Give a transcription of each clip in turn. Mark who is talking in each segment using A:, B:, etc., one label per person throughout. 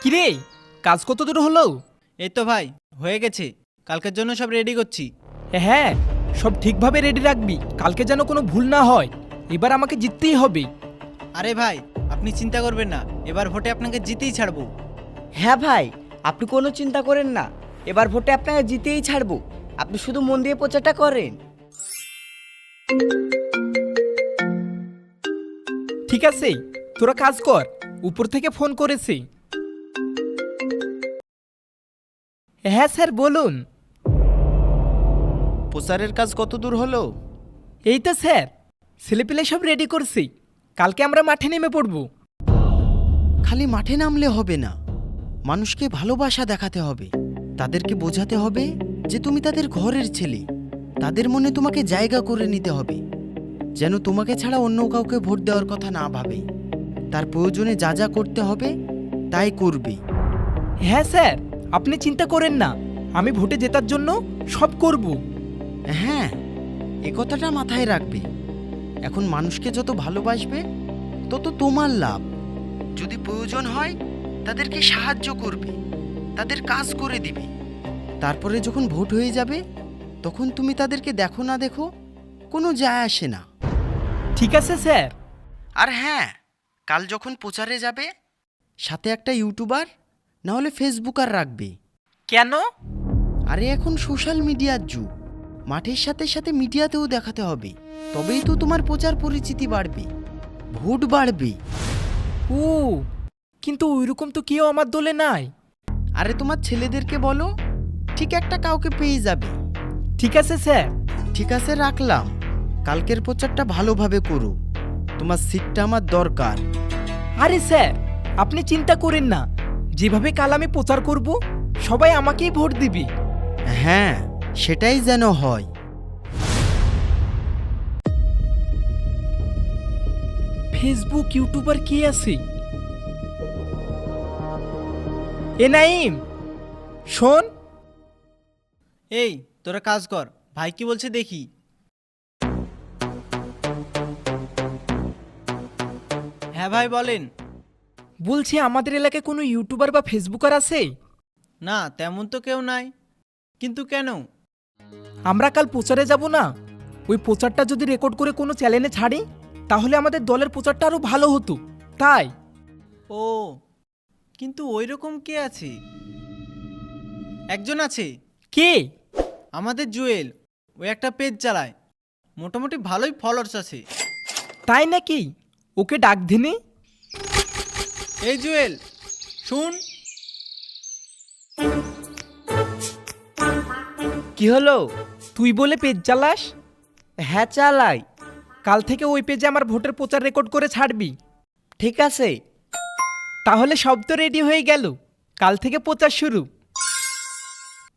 A: কিরে, কাজ কত দূর হলো?
B: এই তো ভাই, হয়ে গেছে। কালকের জন্য সব রেডি করছি।
A: হ্যাঁ, সব ঠিকভাবে রেডি রাখবি, কালকে যেন কোনো ভুল না হয়। এবার আমাকে জিততেই হবে।
B: আরে ভাই, আপনি চিন্তা করবেন না, এবার ভোটে আপনাকে জিতেই ছাড়বো।
C: হ্যাঁ ভাই, আপনি কোনো চিন্তা করেন না, এবার ভোটে আপনাকে জিতেই ছাড়বো। আপনি শুধু মন দিয়ে প্রচারটা করেন।
A: ঠিক আছে, তোরা কাজ কর। উপর থেকে ফোন করেছে। হ্যাঁ স্যার, বলুন।
B: প্রচারের কাজ কত দূর হলো?
A: এই তো স্যার, ছেলেপিলে সব রেডি করছি, কালকে আমরা মাঠে নেমে পড়ব।
D: খালি মাঠে নামলে হবে না, মানুষকে ভালোবাসা দেখাতে হবে। তাদেরকে বোঝাতে হবে যে তুমি তাদের ঘরের ছেলে। তাদের মনে তোমাকে জায়গা করে নিতে হবে, যেন তোমাকে ছাড়া অন্য কাউকে ভোট দেওয়ার কথা না ভাবে। তার প্রয়োজনে যা যা করতে হবে তাই করবে।
A: হ্যাঁ স্যার, আপনি চিন্তা করেন না, আমি ভোটে জেতার জন্য সব করব।
D: হ্যাঁ, এ কথাটা মাথায় রাখবে। এখন মানুষকে যত ভালোবাসবে তত তোমার লাভ। যদি প্রয়োজন হয় তাদেরকে সাহায্য করবে, তাদের কাজ করে দিবে। তারপরে যখন ভোট হয়ে যাবে তখন তুমি তাদেরকে দেখো না দেখো, কোনো যায় আসে না।
A: ঠিক আছে স্যার।
D: আর হ্যাঁ, কাল যখন প্রচারে যাবে সাথে একটা ইউটিউবার না হলে ফেসবুকার রাখবে।
A: কেন?
D: আরে এখন সোশ্যাল মিডিয়ার যুগ, মাঠের সাথে সাথে মিডিয়াতেও দেখাতে হবে। তবেই তো তোমার প্রচার পরিচিতি বাড়বে, ভোট বাড়বে।
A: ও, কিন্তু ওইরকম তো কেউ আমার দলে নাই।
D: আরে তোমার ছেলেদেরকে বলো, ঠিক একটা কাউকে পেয়ে যাবে।
A: ঠিক আছে স্যার।
D: ঠিক আছে, রাখলাম। কালকের প্রচারটা ভালোভাবে করো, তোমার সিটটা আমার দরকার।
A: আরে স্যার, আপনি চিন্তা করেন না, যেভাবে কাল আমি প্রচার করব সবাই আমাকেই ভোট দিবে।
D: হ্যাঁ, সেটাই যেন হয়।
A: ফেসবুক ইউটিউবার কে আছে? এ নাইম, শোন।
B: এই, তোরা কাজ কর, ভাই কি বলছে দেখি। হ্যাঁ ভাই, বলেন।
A: বলছি, আমাদের এলাকায় কোনো ইউটিউবার বা ফেসবুকার আছে?
B: না, তেমন তো কেউ নাই, কিন্তু কেন?
A: আমরা কাল প্রচারে যাব না, ওই প্রচারটা যদি রেকর্ড করে কোনো চ্যানেলে ছাড়ি তাহলে আমাদের দলের প্রচারটা আরো ভালো হতো, তাই।
B: ও, কিন্তু ওই রকম কে আছে? একজন আছে।
A: কে?
B: আমাদের জুয়েল, ওই একটা পেজ চালায়, মোটামুটি ভালোই ফলোয়ার্স আছে।
A: তাই নাকি? ওকে ডাক দিনি।
B: এই জুয়েল, শুন।
C: কি হলো?
A: তুই বলে পেজ চালাস?
C: হ্যাঁ চালাই।
A: কাল থেকে ওই পেজে আমার ভোটের প্রচার রেকর্ড করে ছাড়বি।
C: ঠিক আছে।
A: তাহলে সব তো রেডি হয়ে গেল, কাল থেকে প্রচার শুরু।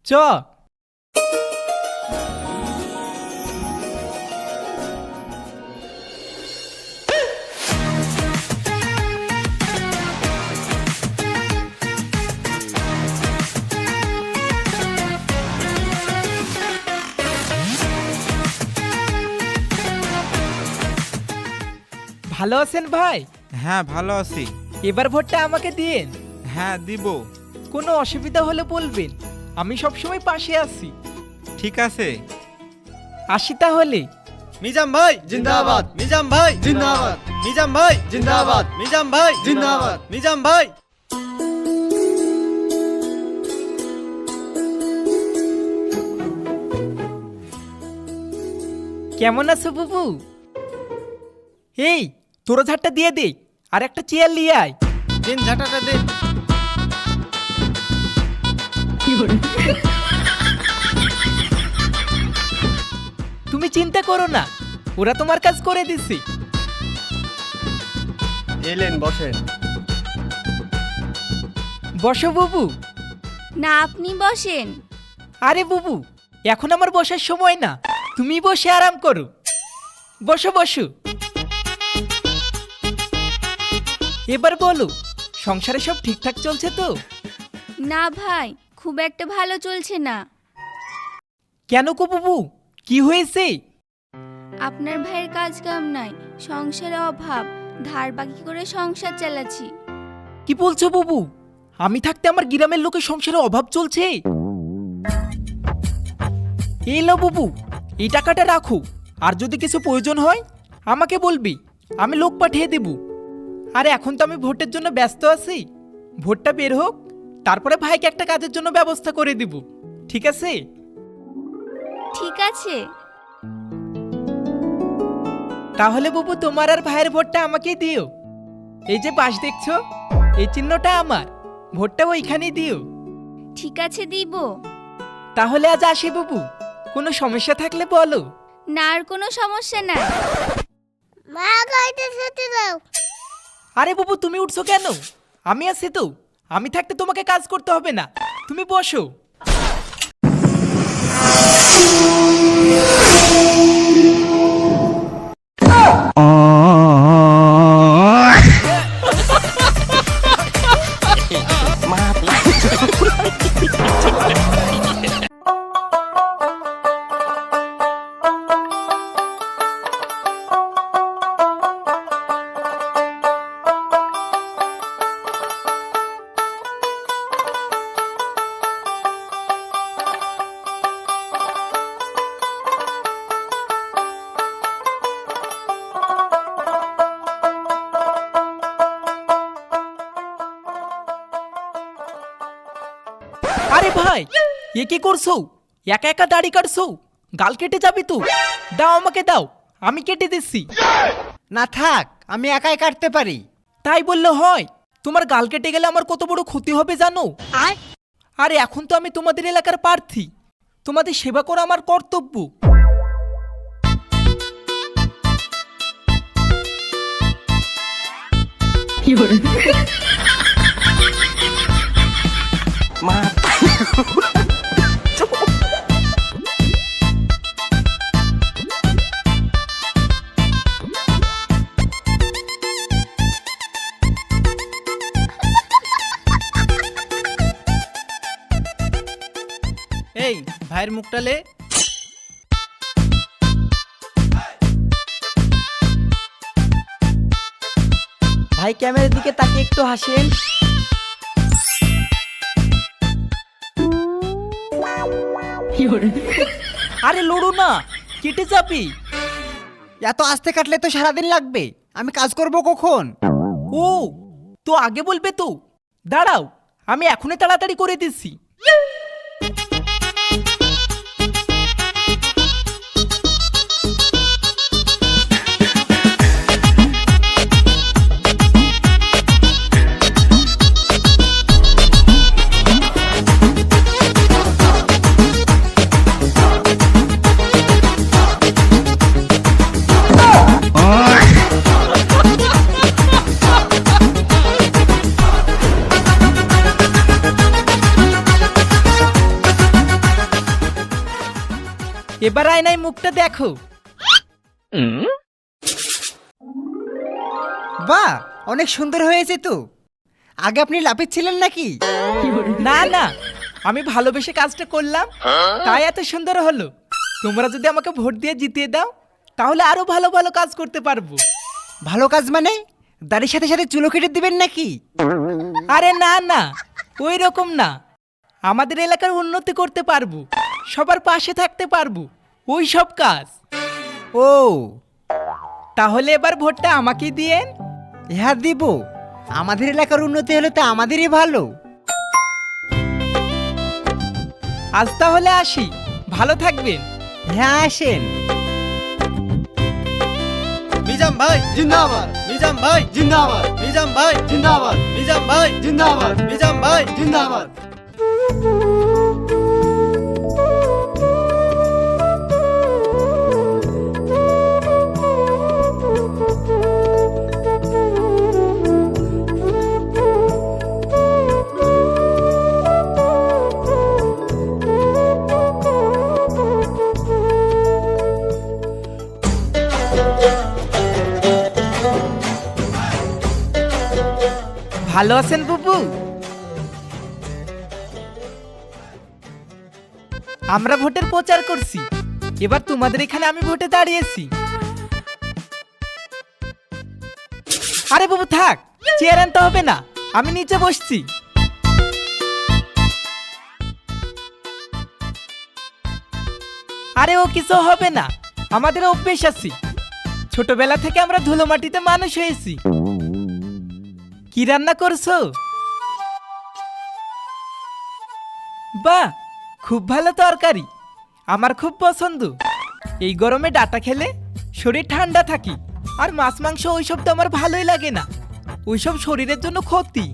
A: চ। ভালো আছেন ভাই?
E: হ্যাঁ, ভালো আছি।
A: এবার ভোটটা আমাকে দিন।
E: হ্যাঁ, দিব।
A: কোনো অসুবিধা হলে বলবেন, আমি সবসময় পাশে আছি।
E: ঠিক আছে।
A: আসি তাহলে।
B: মিজাম ভাই জিন্দাবাদ, মিজাম ভাই জিন্দাবাদ, মিজাম ভাই জিন্দাবাদ, মিজাম ভাই জিন্দাবাদ, মিজাম ভাই।
A: কেমন আছো বুবু? এই, তোরা ঝাড়টা দিয়ে দে, আর একটা চেয়ার নিয়ে আয়।
B: দেন ঝাঁটাটা দেন।
A: তুমি চিন্তা করো না, ওরা তোমার কাজ করে দিছি।
B: এলেন, বসেন।
A: বসো বুবু।
F: না, আপনি বসেন।
A: আরে বুবু, এখন আমার বসার সময় না, তুমি বসে আরাম করো। বসো বসো। এবার বলো, সংসারে সব ঠিকঠাক চলছে তো?
F: না ভাই, খুব একটা ভালো চলছে না।
A: কেন গো বুবু, কি হয়েছে?
F: আপনার ভাইয়ের কাজ কাম নাই, সংসারে অভাব, ধার বাকি করে সংসার চালাচ্ছি।
A: কি বলছো বুবু? আমি থাকতে আমার গ্রামের লোকের সংসারে অভাব চলছে। এই লো বাবু, এই টাকাটা রাখো, আর যদি কিছু প্রয়োজন হয় আমাকে বলবি, আমি লোক পাঠিয়ে দেব। আরে এখন তো আমি ভোটের জন্য ব্যস্ত আছি, ভোটটা বের হোক, তারপরে ভাইকে একটা কাজের জন্য ব্যবস্থা করে দিব, ঠিক আছে?
F: ঠিক আছে।
A: তাহলে বাবু তোমার আর ভাইয়ের ভোটটা আমাকেই দিও। এই যে বাস দেখছো, এই চিহ্নটা আমার, ভোটটা ওইখানেই দিও।
F: ঠিক আছে, দিব।
A: তাহলে আজ আসি বাবু, কোনো সমস্যা থাকলে বলো।
F: না, আর কোনো সমস্যা নাই।
G: মা গাড়িতে যেতে দাও।
A: আরে বাবু তুমি উঠছো কেন? আমি আছি তো, আমি থাকতে তোমাকে কাজ করতে হবে না, তুমি বসো। আরে ভাই, এ কি করছো? একা একা দাড়ি কাটছো, গাল কেটে যাবি তো। দাও আমাকে দাও, আমি কেটে দিচ্ছি।
C: না থাক, আমি একাই কাটতে পারি।
A: তাই বললে হয়? তোমার গাল কেটে গেলে আমার কত বড় ক্ষতি হবে জানো? আরে এখন তো আমি তোমাদের এলাকার প্রার্থী, তোমাদের সেবা করা আমার কর্তব্য। এই ভাইয়ের মুখটালে।
C: ভাই ক্যামেরার দিকে তাকিয়ে একটু হাসেন।
A: আরে লড়ো না, কেটে যাবি।
C: এত আস্তে কাটলে তো সারাদিন লাগবে, আমি কাজ করব কখন?
A: ও তো আগে বলবে তো। দাঁড়াও, আমি এখনই তাড়াতাড়ি করে দিচ্ছি। এবার আয়নায় মুখটা দেখো।
C: বাহ, অনেক সুন্দর হয়েছে তো। আগে আপনি লাফিয়েছিলেন নাকি?
A: না না, আমি ভালোবেসে কাজটা করলাম, তাই এত সুন্দর হলো। তোমরা যদি আমাকে ভোট দিয়ে জিতিয়ে দাও, তাহলে আরো ভালো ভালো কাজ করতে পারবো।
C: ভালো কাজ মানে দাড়ির সাথে সাথে চুলো কেটে দিবেন নাকি?
A: আরে না না, ওই রকম না, আমাদের এলাকার উন্নতি করতে পারবো, সবার পাশে থাকতে পারবো, ওই সব কাজ।
C: ও
A: তাহলে এবার ভোটটা আমাকেই দিয়েন।
C: হ্যাঁ দিব, আমাদের এলাকার উন্নতি হলে তো আমাদেরই ভালো।
A: আজ তাহলে আসি, ভালো থাকবেন।
C: হ্যাঁ আসেন।
B: মিজাম ভাই জিন্দাবাদ, মিজাম ভাই জিন্দাবাদ, মিজাম ভাই জিন্দাবাদ, মিজাম ভাই জিন্দাবাদ, মিজাম ভাই জিন্দাবাদ।
A: ভালো আছেন বুবু? আমরা ভোটের প্রচার করছি, এবার তোমাদের এখানে আমি ভোটে দাঁড়িয়েছি। আরে বাবু থাক, চেয়ার আনতে হবে না, আমি নিচে বসছি। আরে ও কিছু হবে না, আমাদের অভ্যেস আছে। ছোটবেলা থেকে আমরা ধুলো মাটিতে মানুষ হয়েছি। কি রান্না করছো? বাহ, খুব ভালো তরকারি, আমার খুব পছন্দ। এই গরমে ডাটা খেলে শরীর ঠান্ডা থাকে। আর মাছ মাংস ওইসব তো আমার ভালোই লাগে না, ওইসব শরীরের জন্য ক্ষতি।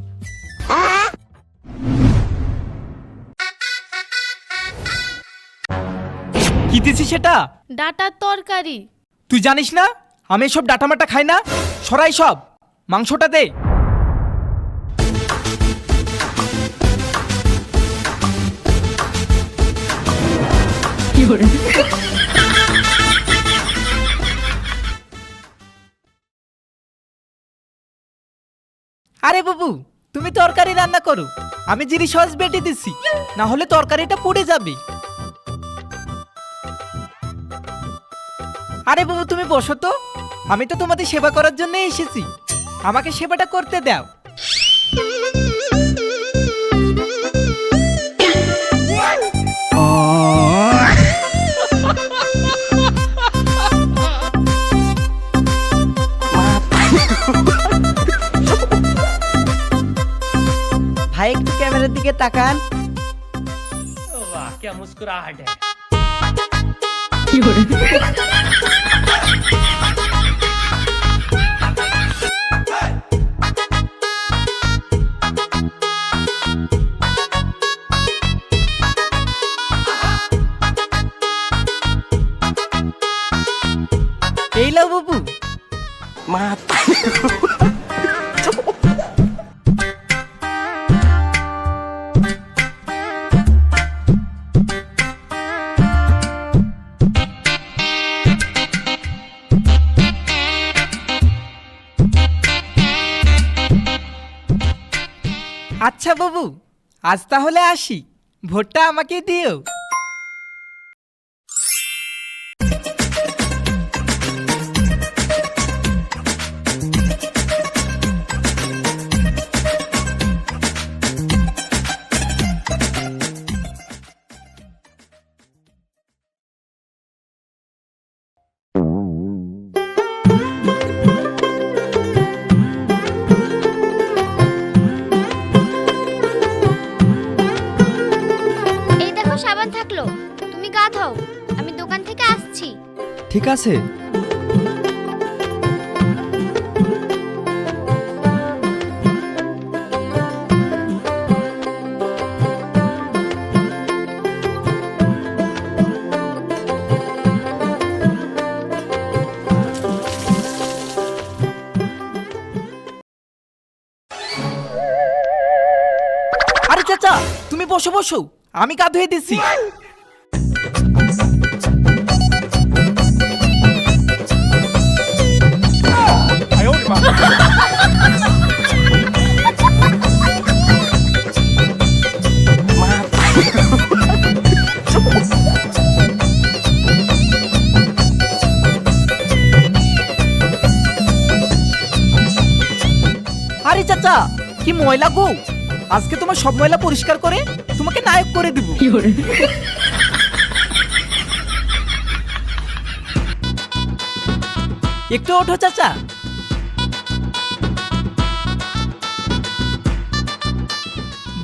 A: কি দিছি সেটা?
H: ডাটার তরকারি।
A: তুই জানিস না আমি এসব ডাটা মাটা খাই না? সরাই সব, মাংসটা দে। আরে বাবু, তুমি তরকারি রান্না করো, আমি জিরি সস বেটে দিছি, না হলে তরকারিটা পুড়ে যাবে। আরে বাবু তুমি বসো তো, আমি তো তোমাদের সেবা করার জন্য এসেছি, আমাকে সেবাটা করতে দাও।
C: ভাই একটু ক্যামেরার দিকে তাকান।
A: এই লাও বাবু। আচ্ছা বাবু, আজ তাহলে আসি, ভোটটা আমাকে দিও।
F: এই দেখো সাবান থাকলো, তুমি গা ধোও, আমি দোকান থেকে আসছি।
B: ঠিক আছে।
A: আরে চাচা তুমি বসো বসো, আমি গা ধুয়ে দিচ্ছি। আরে চাচা কি ময়লা গো, আজকে তোমার সব ময়লা পরিষ্কার করে তোমাকে নায়ক করে দিব। একটু ওঠো চাচা।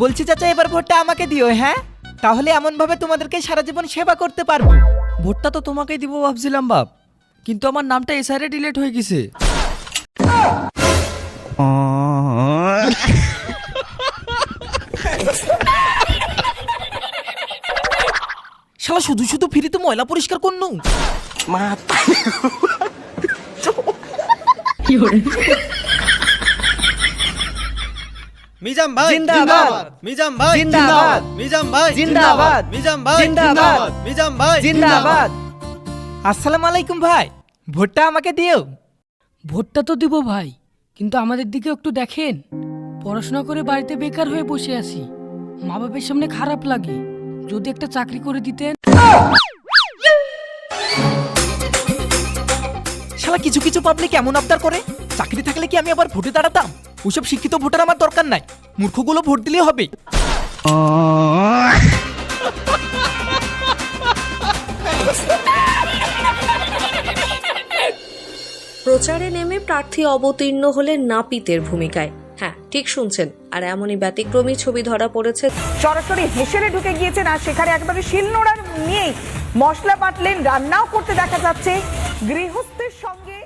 A: বলছি চাচা এবার ভোটটা আমাকে দিও, হ্যাঁ? তাহলে এমন ভাবে তোমাদেরকে সারা জীবন সেবা করতে পারবো।
B: ভোটটা তো তোমাকেই দিব ভাবছিলাম বাপ, কিন্তু আমার নামটা এসআরে ডিলিট হয়ে গেছে।
A: শালা শুধু শুধু ফ্রিতে ময়লা পরিষ্কার করনু।
B: মিজাম ভাই
C: জিন্দাবাদ।
B: মিজাম ভাই
C: জিন্দাবাদ।
B: মিজাম ভাই
C: জিন্দাবাদ।
B: মিজাম ভাই
C: জিন্দাবাদ।
B: মিজাম ভাই
C: জিন্দাবাদ।
A: আসসালামু আলাইকুম ভাই, ভোটটা আমাকে দিও।
I: ভোটটা তো দিব ভাই, কিন্তু আমাদের দিকে একটু দেখেন। পড়াশোনা করে বাড়িতে বেকার হয়ে বসে আছি, মা বাবার সামনে খারাপ লাগে। যদি একটা চাকরি করে দিতেন।
A: শালা কিছু কিছু পাবলিক এমন আবদার করে, চাকরি থাকলে কি আমি আবার ভোটে দাঁড়াতাম? ওইসব শিক্ষিত ভোটার আমার দরকার নাই, মূর্খগুলো ভোট দিলেই হবে।
J: প্রচারে নেমে প্রার্থী অবতীর্ণ হলেন নাপিতের ভূমিকায়। হ্যাঁ, ঠিক শুনছেন, আর এমনই ব্যতিক্রমী ছবি ধরা পড়েছে।
K: সরাসরি হেসেলে ঢুকে গিয়েছেন আর সেখানে একেবারে শিলনোড়ার নিয়েই মশলা বাটলেন, রান্নাও করতে দেখা যাচ্ছে গৃহস্থের সঙ্গে।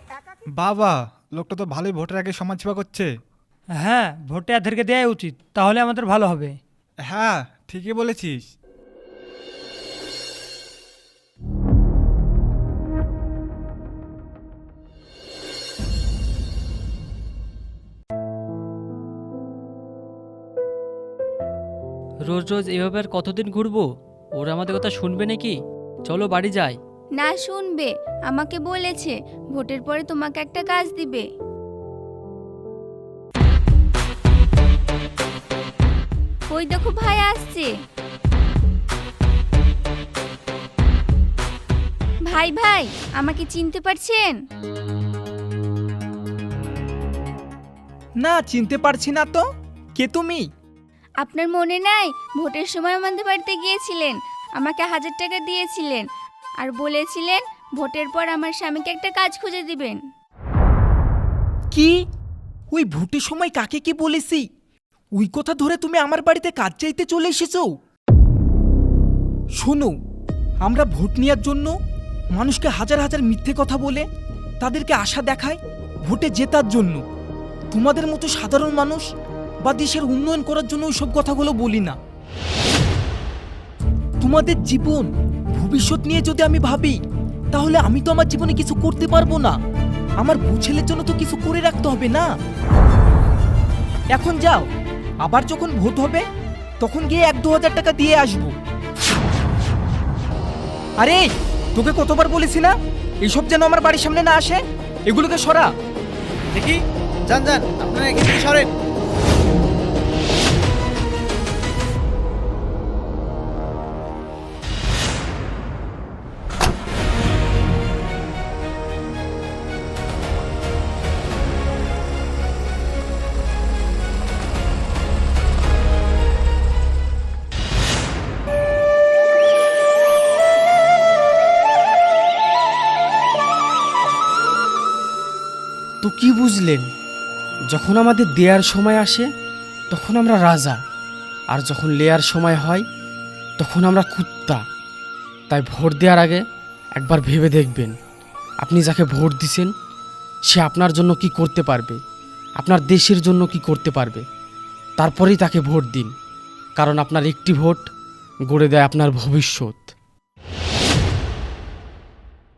B: বাবা, লোকটা তো ভালোই ভোটের আগে সমাজসেবা করছে।
A: হ্যাঁ, ভোটে এদেরকে দেওয়া উচিত, তাহলে আমাদের ভালো হবে।
B: হ্যাঁ, ঠিকই বলেছিস।
L: রোজ রোজ এভাবে আর কতদিন ঘুরবো? ওরা আমাদের কথা শুনবে নাকি? চলো বাড়ি যাই।
F: না, শুনবে। আমাকে বলেছে ভোটের পরে তোমাকে একটা কাজ দিবে। ওই দেখো ভাই আসছে। ভাই ভাই, আমাকে চিনতে পারছেন?
A: না, চিনতে পারছি না তো। কে তুমি?
F: আপনার মনে নাই ভোটের সময় আমাদের বাড়িতে গিয়েছিলেন, আমাকে 1000 টাকা দিয়েছিলেন আর বলেছিলেন ভোটের পর আমার স্বামীকে একটা কাজ খুঁজে দিবেন।
A: কি? ওই ভোটের সময় কাকে কি বলেছি? ওই কথা ধরে তুমি আমার বাড়িতে কাজ চাইতে চলে এসেছো? শোনো, আমরা ভোট নেওয়ার জন্য মানুষকে হাজার হাজার মিথ্যে কথা বলে তাদেরকে আশা দেখাই ভোটে জেতার জন্য। তোমাদের মতো সাধারণ মানুষ বা দেশের উন্নয়ন করার জন্য ওইসব কথাগুলো বলি না। তোমাদের জীবন ভবিষ্যৎ নিয়ে যদি আমি ভাবি, তাহলে আমি তো আমার জীবনে কিছু করতে পারবো না। আমার বউ ছেলের জন্য তো কিছু করে রাখতে হবে না? এখন যাও, আবার যখন ভোট হবে তখন গিয়ে 1-2 হাজার টাকা দিয়ে আসবো। আরে, তোকে কতবার বলেছি না এইসব যেন আমার বাড়ির সামনে না আসে? এগুলোকে সরা।
B: দেখি, যান যান, আপনারা এখান থেকে সরেন।
D: তো কি বুঝলেন? যখন আমাদের দেয়ার সময় আসে তখন আমরা রাজা, আর যখন লেয়ার সময় হয় তখন আমরা কুত্তা। তাই ভোট দেওয়ার আগে একবার ভেবে দেখবেন আপনি যাকে ভোট দিছেন সে আপনার জন্য কি করতে পারবে, আপনার দেশের জন্য কি করতে পারবে। তারপরেই তাকে ভোট দিন, কারণ আপনার একটি ভোট গড়ে দেয় আপনার ভবিষ্যৎ।